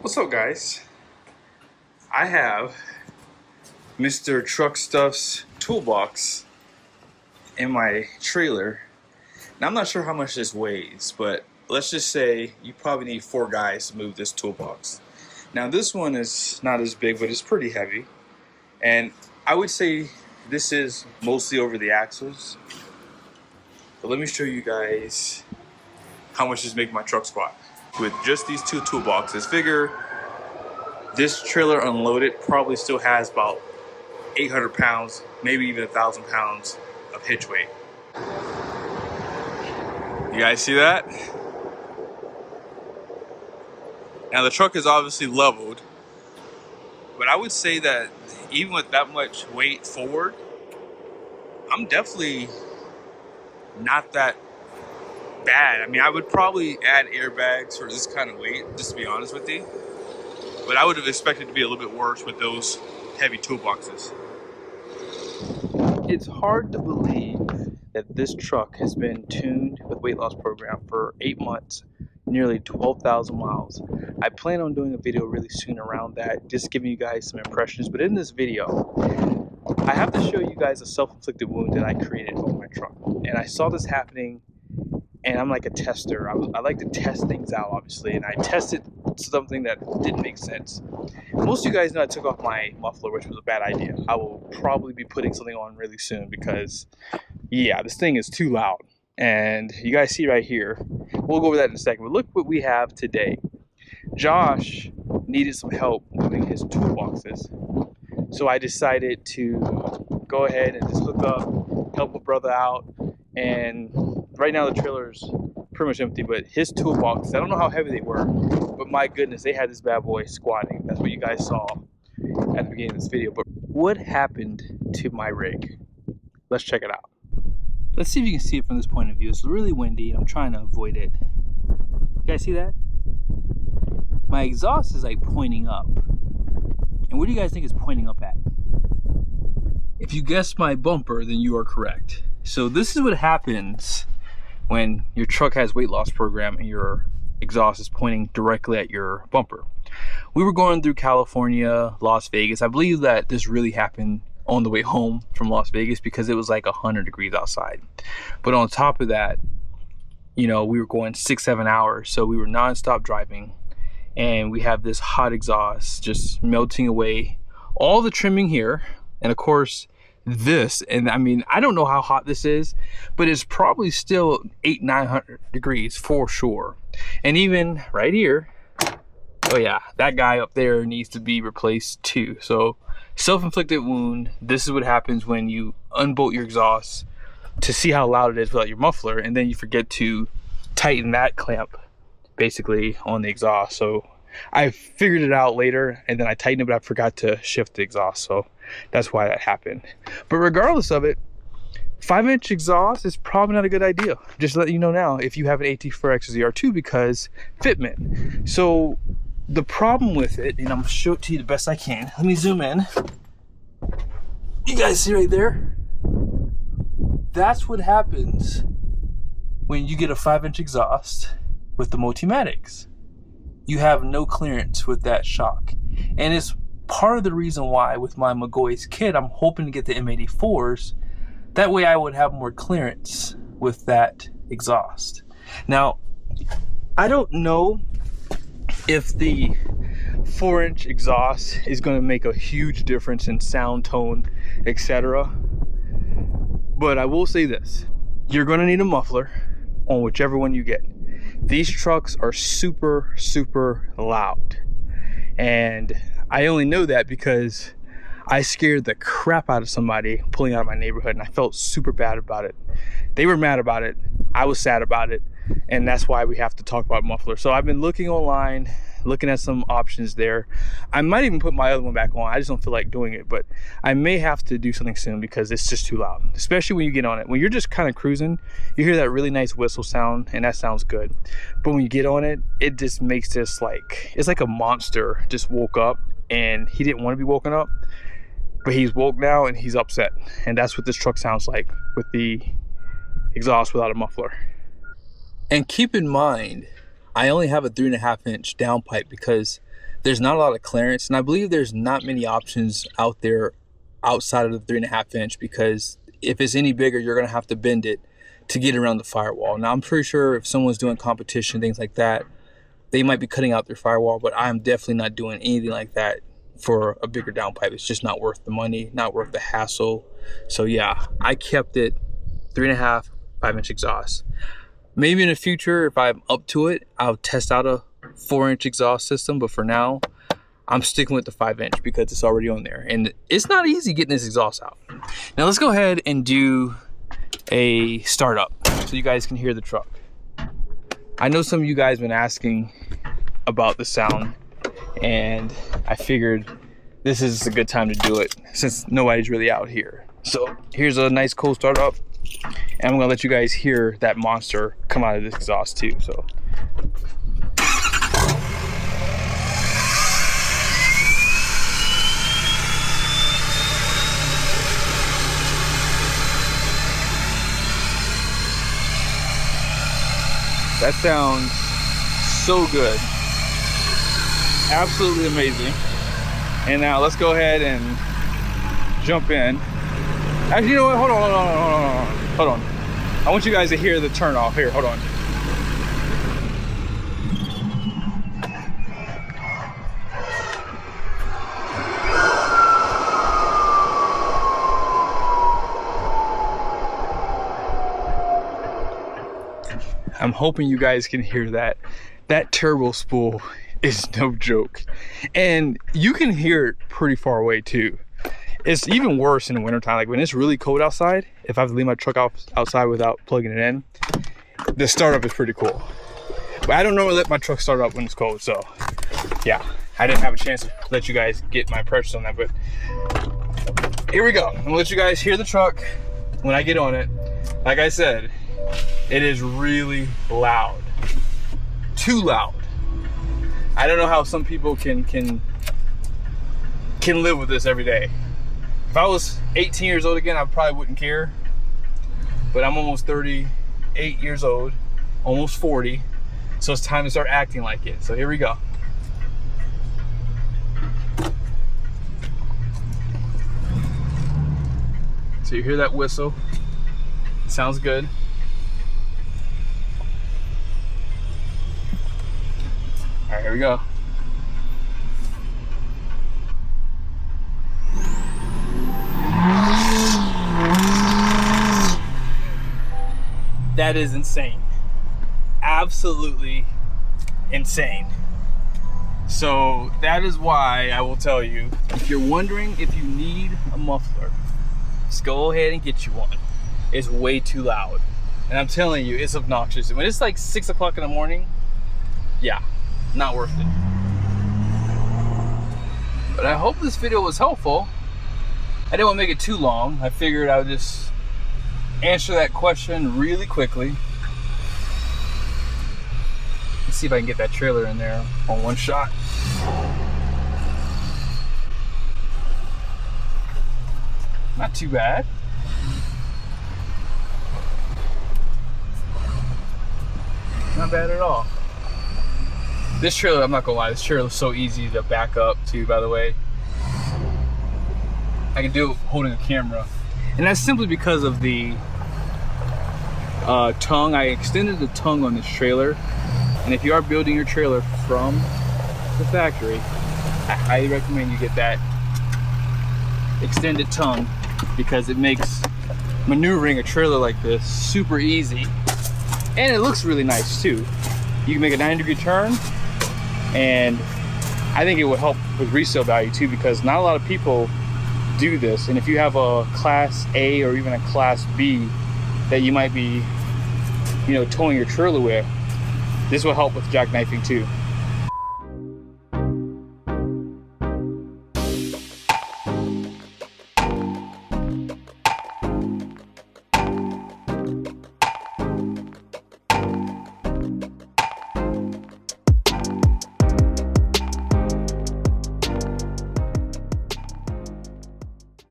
What's up, guys? I have Mr. Truck Stuff's toolbox in my trailer. Now, I'm not sure how much this weighs, but let's just say you probably need 4 guys to move this toolbox. Now, this one is not as big, but it's pretty heavy. And I would say this is mostly over the axles. But let me show you guys how much this makes my truck squat. With just these 2 toolboxes, figure this trailer unloaded probably still has about 800 pounds, maybe even 1,000 pounds of hitch weight. You guys see that? Now the truck is obviously leveled, but I would say that even with that much weight forward, I'm definitely not that bad. I mean, I would probably add airbags for this kind of weight, just to be honest with you. But I would have expected to be a little bit worse with those heavy toolboxes. It's hard to believe that this truck has been tuned with weight loss program for 8 months, nearly 12,000 miles. I plan on doing a video really soon around that, just giving you guys some impressions. But in this video, I have to show you guys a self-inflicted wound that I created on my truck. And I saw this happening, and I'm like a tester. I like to test things out, obviously, and I tested something that didn't make sense. Most of you guys know I took off my muffler, which was a bad idea. I will probably be putting something on really soon because, yeah, this thing is too loud. And you guys see right here, we'll go over that in a second, but look what we have today. Josh needed some help moving his toolboxes. So I decided to go ahead and just hook up, help a brother out, and right now the trailer's pretty much empty, but his toolbox, I don't know how heavy they were, but my goodness, they had this bad boy squatting. That's what you guys saw at the beginning of this video. But what happened to my rig? Let's check it out. Let's see if you can see it from this point of view. It's really windy and I'm trying to avoid it. You guys see that? My exhaust is like pointing up. And what do you guys think it's pointing up at? If you guessed my bumper, then you are correct. So this is what happens when your truck has weight loss program and your exhaust is pointing directly at your bumper. We were going through California, Las Vegas. I believe that this really happened on the way home from Las Vegas because it was like 100 degrees outside. But on top of that, you know, we were going 6-7 hours, so we were non-stop driving, and we have this hot exhaust just melting away all the trimming here, and of course this. And I mean, I don't know how hot this is, but it's probably still 800-900 degrees for sure. And even right here, oh yeah, that guy up there needs to be replaced too. So self-inflicted wound. This is what happens when you unbolt your exhaust to see how loud it is without your muffler, and then you forget to tighten that clamp basically on the exhaust. So I figured it out later, and then I tightened it, but I forgot to shift the exhaust, so that's why that happened. But regardless of it, 5-inch exhaust is probably not a good idea. Just to let you know now, if you have an AT4X ZR2, because fitment. So the problem with it, and I'm gonna show it to you the best I can. Let me zoom in. You guys see right there? That's what happens when you get a 5-inch exhaust with the Multimatics. You have no clearance with that shock. And it's part of the reason why with my Magoy's kit, I'm hoping to get the M84s. That way I would have more clearance with that exhaust. Now, I don't know if the 4-inch exhaust is going to make a huge difference in sound, tone, etc. But I will say this. You're going to need a muffler on whichever one you get. These trucks are super, super loud. And I only know that because I scared the crap out of somebody pulling out of my neighborhood, and I felt super bad about it. They were mad about it. I was sad about it. And that's why we have to talk about muffler. So I've been looking online, looking at some options there. I might even put my other one back on. I just don't feel like doing it, but I may have to do something soon because it's just too loud, especially when you get on it. When you're just kind of cruising, you hear that really nice whistle sound, and that sounds good. But when you get on it, it just makes this like, it's like a monster just woke up, and he didn't want to be woken up, but he's woke now and he's upset. And that's what this truck sounds like with the exhaust without a muffler. And keep in mind, I only have a 3.5-inch downpipe because there's not a lot of clearance, and I believe there's not many options out there outside of the 3.5 inch, because if it's any bigger, you're gonna have to bend it to get around the firewall. Now I'm pretty sure if someone's doing competition, things like that, they might be cutting out their firewall, but I'm definitely not doing anything like that for a bigger downpipe. It's just not worth the money, not worth the hassle. So yeah, I kept it 3.5, 5-inch exhaust. Maybe in the future, if I'm up to it, I'll test out a 4-inch exhaust system, but for now, I'm sticking with the 5-inch because it's already on there. And it's not easy getting this exhaust out. Now let's go ahead and do a startup so you guys can hear the truck. I know some of you guys have been asking about the sound, and I figured this is a good time to do it since nobody's really out here. So here's a nice cold startup, and I'm gonna let you guys hear that monster come out of this exhaust too. So that sounds so good. Absolutely amazing. And now let's go ahead and jump in. Actually, you know what? Hold on. I want you guys to hear the turn off. Here, hold on. I'm hoping you guys can hear that. That turbo spool is no joke. And you can hear it pretty far away too. It's even worse in the wintertime. Like when it's really cold outside, if I have to leave my truck outside without plugging it in, the startup is pretty cool. But I don't normally let my truck start up when it's cold, so yeah. I didn't have a chance to let you guys get my impressions on that, but here we go. I'm gonna let you guys hear the truck when I get on it. Like I said, it is really loud. Too loud. I don't know how some people can live with this every day. If I was 18 years old again, I probably wouldn't care. But I'm almost 38 years old, almost 40. So it's time to start acting like it. So here we go. So you hear that whistle. It sounds good. All right, here we go. That is insane. Absolutely insane. So that is why I will tell you, if you're wondering if you need a muffler, just go ahead and get you one. It's way too loud. And I'm telling you, it's obnoxious. When it's like 6 o'clock in the morning, yeah, not worth it. But I hope this video was helpful. I didn't want to make it too long. I figured I would just answer that question really quickly. Let's see if I can get that trailer in there on one shot. Not too bad. Not bad at all. This trailer, I'm not gonna lie, this trailer is so easy to back up to, by the way. I can do it holding a camera. And that's simply because of the tongue. I extended the tongue on this trailer. And if you are building your trailer from the factory, I highly recommend you get that extended tongue, because it makes maneuvering a trailer like this super easy. And it looks really nice too. You can make a 90-degree turn, and I think it will help with resale value too, because not a lot of people do this. And if you have a class A or even a class B that you might be, towing your trailer with, this will help with jackknifing too.